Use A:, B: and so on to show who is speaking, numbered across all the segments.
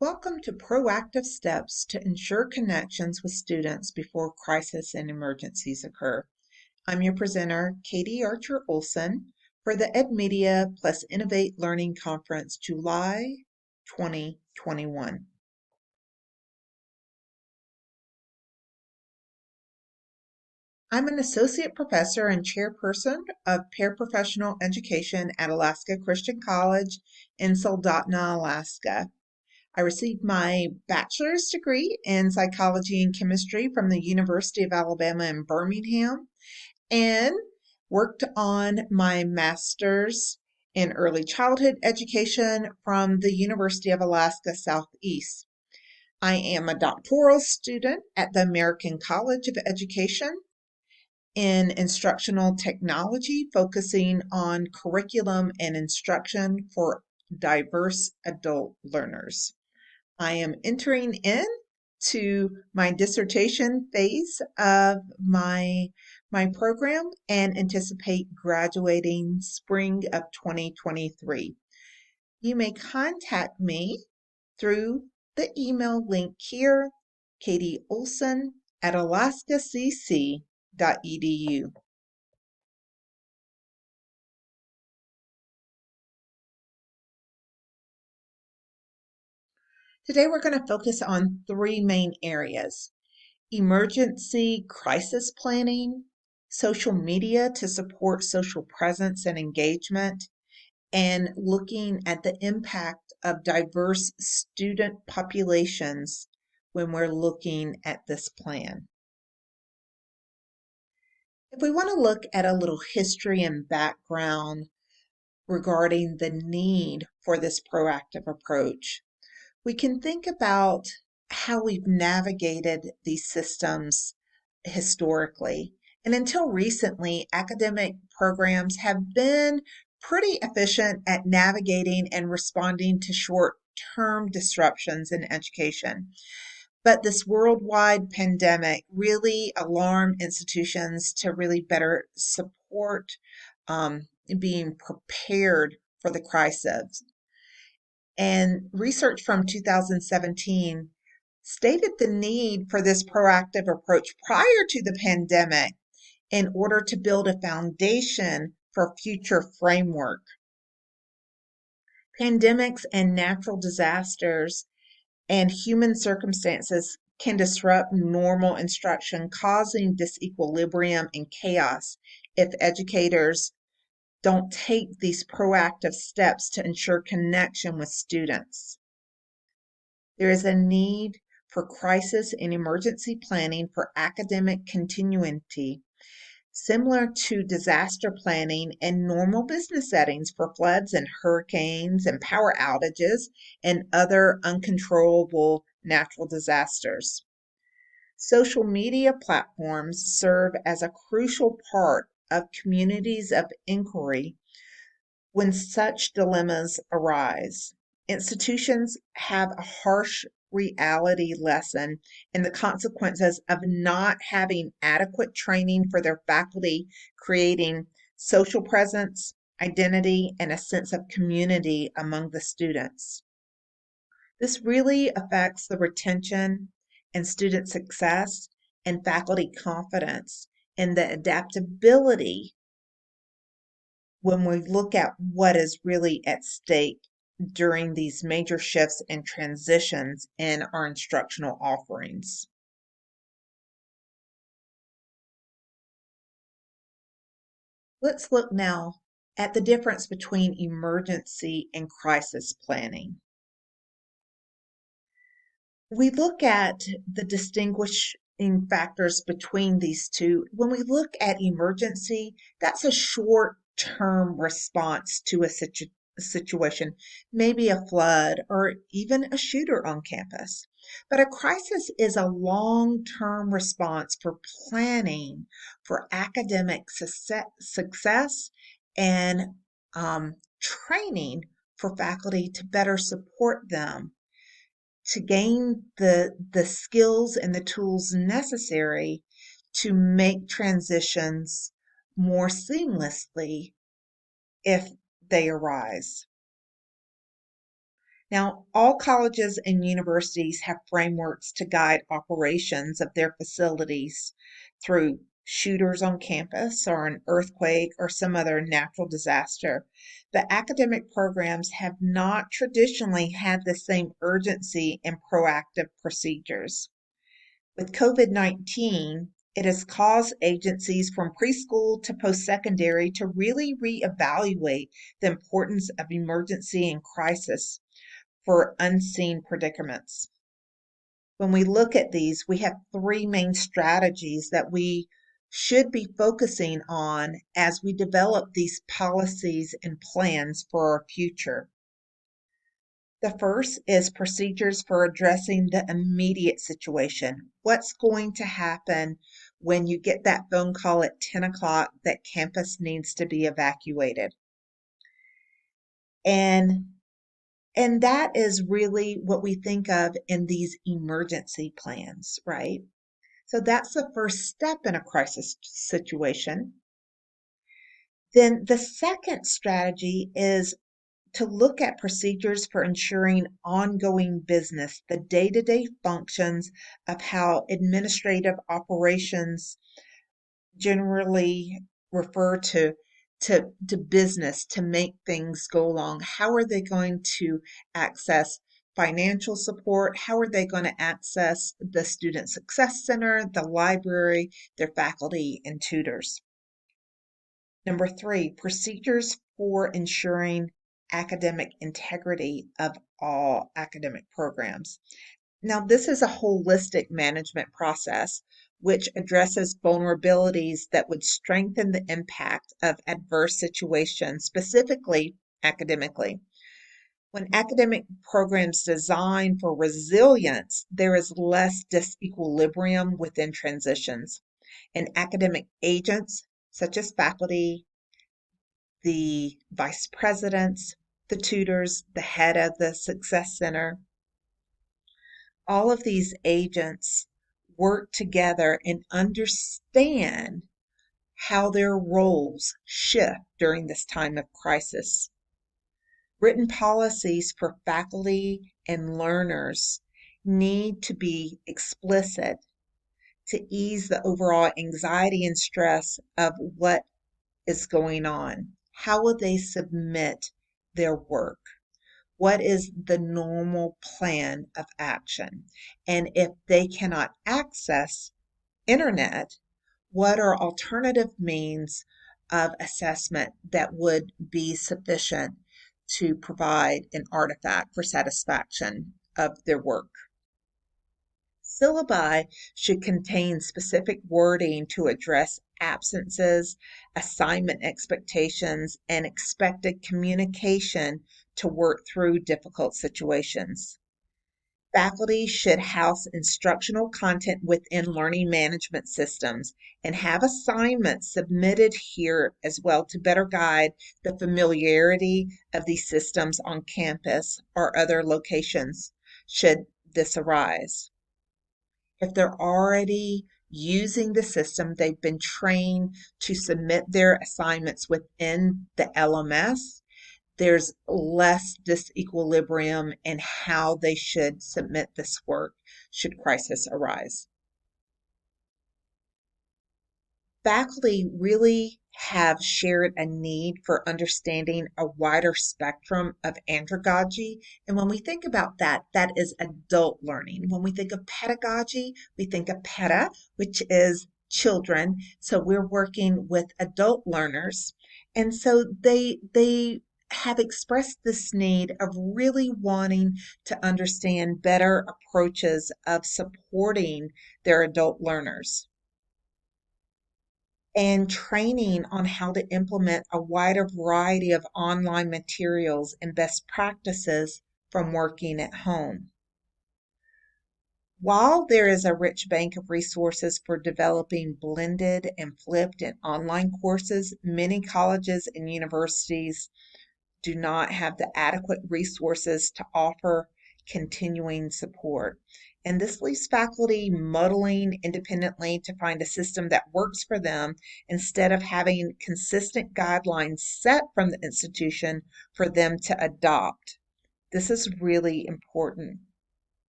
A: Welcome to Proactive Steps to Ensure Connections with Students Before Crisis and Emergencies Occur. I'm your presenter, Katie Archer Olson, for the EdMedia plus Innovate Learning Conference, July 2021. I'm an associate professor and chairperson of paraprofessional education at Alaska Christian College in Soldotna, Alaska. I received my bachelor's degree in psychology and chemistry from the University of Alabama in Birmingham and worked on my master's in early childhood education from the University of Alaska Southeast. I am a doctoral student at the American College of Education in instructional technology, focusing on curriculum and instruction for diverse adult learners. I am entering into my dissertation phase of my program and anticipate graduating spring of 2023. You may contact me through the email link here, Katie Olson at alaskacc.edu. Today we're going to focus on three main areas: emergency crisis planning, social media to support social presence and engagement, and looking at the impact of diverse student populations when we're looking at this plan. If we want to look at a little history and background regarding the need for this proactive approach, we can think about how we've navigated these systems historically. And until recently, academic programs have been pretty efficient at navigating and responding to short-term disruptions in education. But this worldwide pandemic really alarmed institutions to really better support being prepared for the crisis. And research from 2017 stated the need for this proactive approach prior to the pandemic in order to build a foundation for future framework. Pandemics and natural disasters and human circumstances can disrupt normal instruction, causing disequilibrium and chaos if educators don't take these proactive steps to ensure connection with students. There is a need for crisis and emergency planning for academic continuity, similar to disaster planning in normal business settings for floods and hurricanes and power outages and other uncontrollable natural disasters. Social media platforms serve as a crucial part of communities of inquiry when such dilemmas arise. Institutions have a harsh reality lesson in the consequences of not having adequate training for their faculty, creating social presence, identity, and a sense of community among the students. This really affects the retention and student success and faculty confidence and the adaptability when we look at what is really at stake during these major shifts and transitions in our instructional offerings. Let's look now at the difference between emergency and crisis planning. We look at the distinguishing factors between these two. When we look at emergency, that's a short-term response to a situation, maybe a flood or even a shooter on campus. But a crisis is a long-term response for planning for academic success and training for faculty to better support them to gain the skills and the tools necessary to make transitions more seamlessly if they arise. Now, all colleges and universities have frameworks to guide operations of their facilities through shooters on campus or an earthquake or some other natural disaster. But academic programs have not traditionally had the same urgency and proactive procedures. With COVID-19, it has caused agencies from preschool to post-secondary to really reevaluate the importance of emergency and crisis for unseen predicaments. When we look at these, we have three main strategies that we should be focusing on as we develop these policies and plans for our future. The first is procedures for addressing the immediate situation. What's going to happen when you get that phone call at 10 o'clock that campus needs to be evacuated? And And that is really what we think of in these emergency plans, right? So that's the first step in a crisis situation. Then the second strategy is to look at procedures for ensuring ongoing business, the day-to-day functions of how administrative operations generally refer to business to make things go along. How are they going to access financial support? How are they going to access the Student Success Center, the library, their faculty and tutors? Number three, procedures for ensuring academic integrity of all academic programs. Now, this is a holistic management process which addresses vulnerabilities that would strengthen the impact of adverse situations, specifically academically. When academic programs design for resilience, there is less disequilibrium within transitions, and academic agents, such as faculty, the vice presidents, the tutors, the head of the Success Center, all of these agents work together and understand how their roles shift during this time of crisis. Written policies for faculty and learners need to be explicit to ease the overall anxiety and stress of what is going on. How will they submit their work? What is the normal plan of action? And if they cannot access internet, what are alternative means of assessment that would be sufficient to provide an artifact for satisfaction of their work? Syllabi should contain specific wording to address absences, assignment expectations, and expected communication to work through difficult situations. Faculty should house instructional content within learning management systems and have assignments submitted here as well to better guide the familiarity of these systems on campus or other locations should this arise. If they're already using the system, they've been trained to submit their assignments within the LMS, there's less disequilibrium in how they should submit this work should crisis arise. Faculty really have shared a need for understanding a wider spectrum of andragogy. And when we think about that, that is adult learning. When we think of pedagogy, we think of PETA, which is children. So we're working with adult learners. And so they have expressed this need of really wanting to understand better approaches of supporting their adult learners and training on how to implement a wider variety of online materials and best practices from working at home. While there is a rich bank of resources for developing blended and flipped and online courses, many colleges and universities do not have the adequate resources to offer continuing support. And this leaves faculty muddling independently to find a system that works for them instead of having consistent guidelines set from the institution for them to adopt. This is really important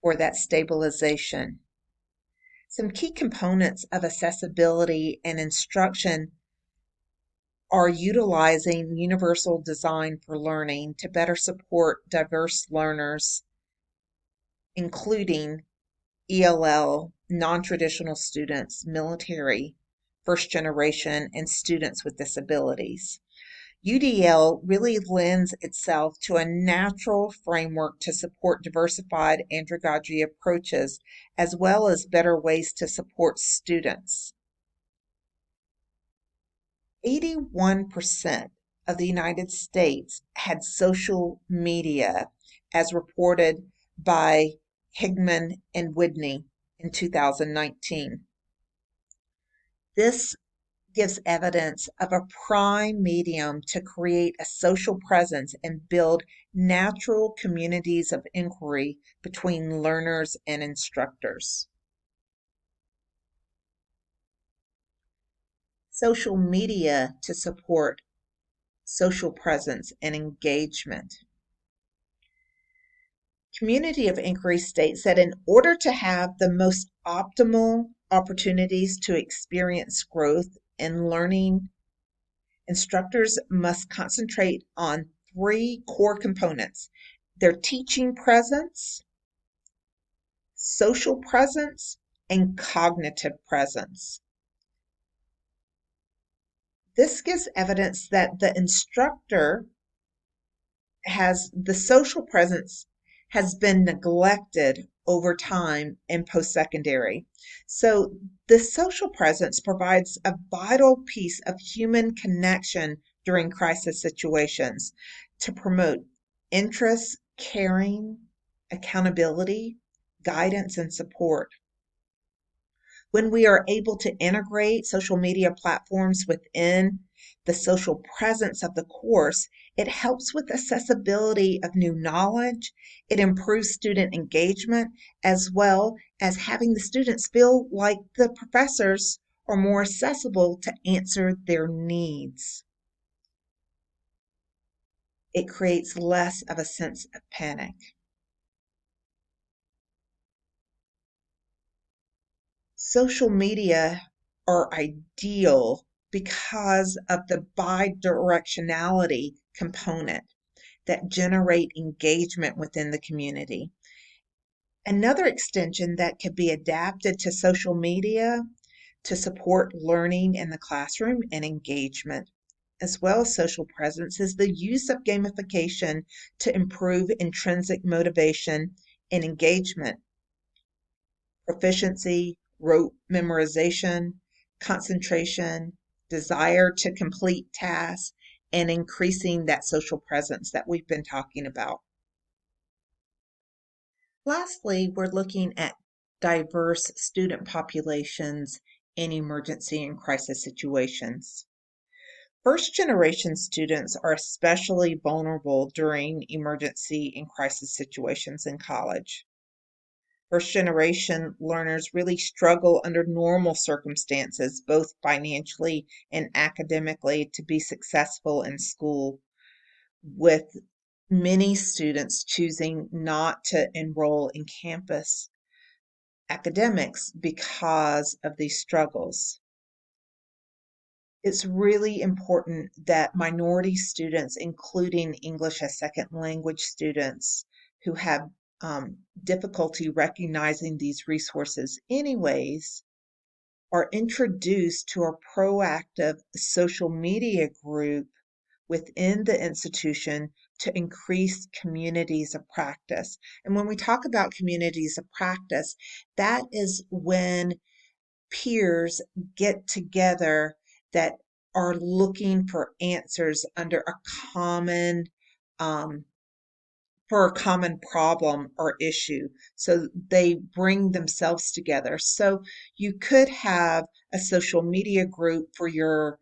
A: for that stabilization. Some key components of accessibility and instruction are utilizing universal design for learning to better support diverse learners, including ELL, non-traditional students, military, first generation, and students with disabilities. UDL really lends itself to a natural framework to support diversified andragogy approaches, as well as better ways to support students. 81% of the United States had social media, as reported by Higman and Whitney in 2019. This gives evidence of a prime medium to create a social presence and build natural communities of inquiry between learners and instructors. Social media to support social presence and engagement. Community of Inquiry states that in order to have the most optimal opportunities to experience growth in learning, instructors must concentrate on three core components: their teaching presence, social presence, and cognitive presence. This gives evidence that the instructor has the social presence has been neglected over time in post-secondary. So the social presence provides a vital piece of human connection during crisis situations to promote interest, caring, accountability, guidance, and support. When we are able to integrate social media platforms within the social presence of the course, it helps with accessibility of new knowledge. It improves student engagement, as well as having the students feel like the professors are more accessible to answer their needs. It creates less of a sense of panic. Social media are ideal because of the bidirectionality component that generate engagement within the community. Another extension that could be adapted to social media to support learning in the classroom and engagement, as well as social presence, is the use of gamification to improve intrinsic motivation and engagement, proficiency, rote memorization, concentration, desire to complete tasks, and increasing that social presence that we've been talking about. Lastly, we're looking at diverse student populations in emergency and crisis situations. First generation students are especially vulnerable during emergency and crisis situations in college. First generation learners really struggle under normal circumstances, both financially and academically, to be successful in school, with many students choosing not to enroll in campus academics because of these struggles. It's really important that minority students, including English as second language students who have difficulty recognizing these resources anyways, are introduced to a proactive social media group within the institution to increase communities of practice. And when we talk about communities of practice, that is when peers get together that are looking for answers under a common um, for a common problem or issue. So they bring themselves together. So you could have a social media group for your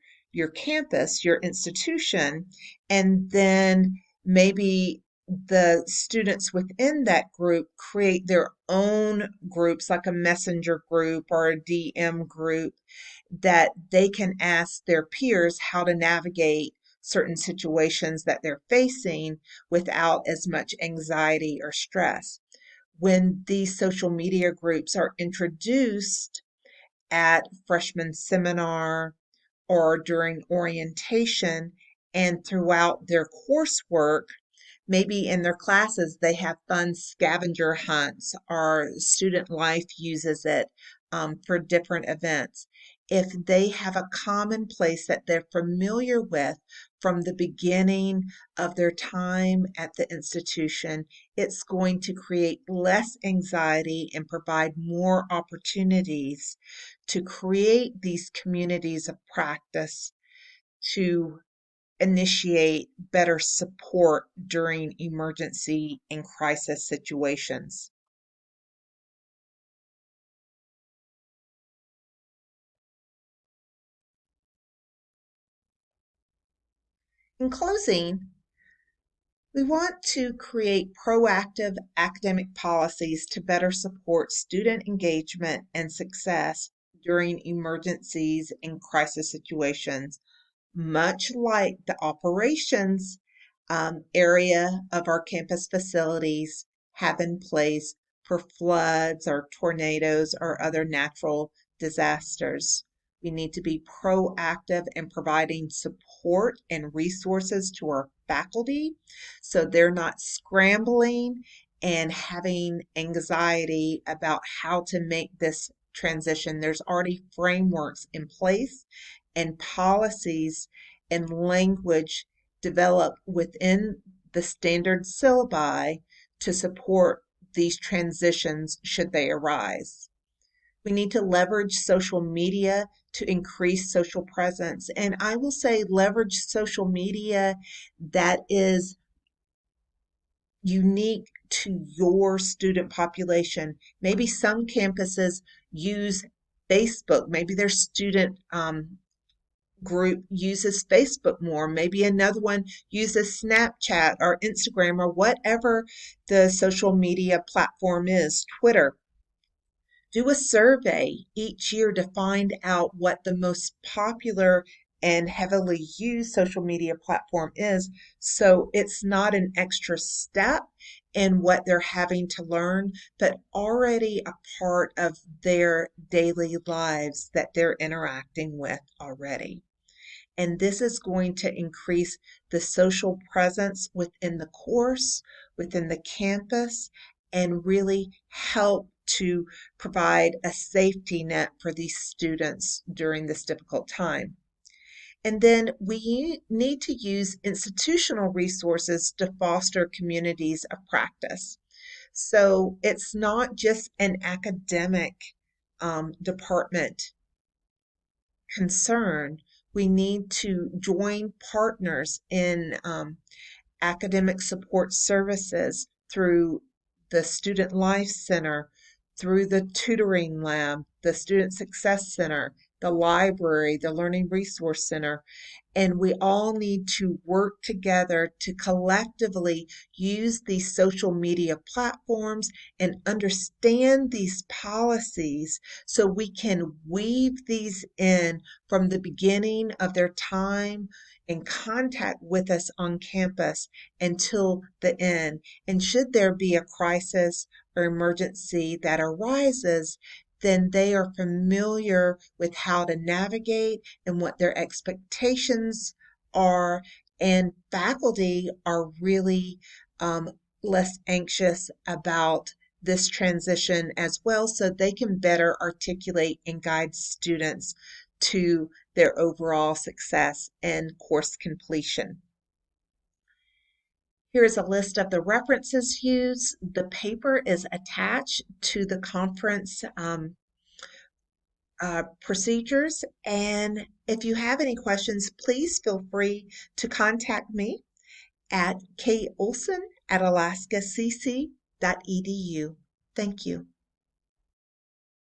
A: campus, your institution, and then maybe the students within that group create their own groups, like a messenger group or a DM group, that they can ask their peers how to navigate certain situations that they're facing without as much anxiety or stress. When these social media groups are introduced at freshman seminar or during orientation and throughout their coursework, maybe in their classes they have fun scavenger hunts or student life uses it for different events. If they have a common place that they're familiar with from the beginning of their time at the institution, it's going to create less anxiety and provide more opportunities to create these communities of practice to initiate better support during emergency and crisis situations. In closing, we want to create proactive academic policies to better support student engagement and success during emergencies and crisis situations, much like the operations area of our campus facilities have in place for floods or tornadoes or other natural disasters. We need to be proactive in providing support and resources to our faculty so they're not scrambling and having anxiety about how to make this transition. There's already frameworks in place and policies and language developed within the standard syllabi to support these transitions should they arise. We need to leverage social media to increase social presence. And I will say leverage social media that is unique to your student population. Maybe some campuses use Facebook. Maybe their student group uses Facebook more. Maybe another one uses Snapchat or Instagram or whatever the social media platform is, Twitter. Do a survey each year to find out what the most popular and heavily used social media platform is, so it's not an extra step in what they're having to learn, but already a part of their daily lives that they're interacting with already. And this is going to increase the social presence within the course, within the campus, and really help to provide a safety net for these students during this difficult time. And then we need to use institutional resources to foster communities of practice. So it's not just an academic department concern. We need to join partners in academic support services through the Student Life Center, through the Tutoring Lab, the Student Success Center, the library, the Learning Resource Center. And we all need to work together to collectively use these social media platforms and understand these policies so we can weave these in from the beginning of their time in contact with us on campus until the end. And should there be a crisis or emergency that arises, then they are familiar with how to navigate and what their expectations are, and faculty are really less anxious about this transition as well, so they can better articulate and guide students to their overall success and course completion. Here is a list of the references used. The paper is attached to the conference procedures. And if you have any questions, please feel free to contact me at kolson@alaskacc.edu. Thank you.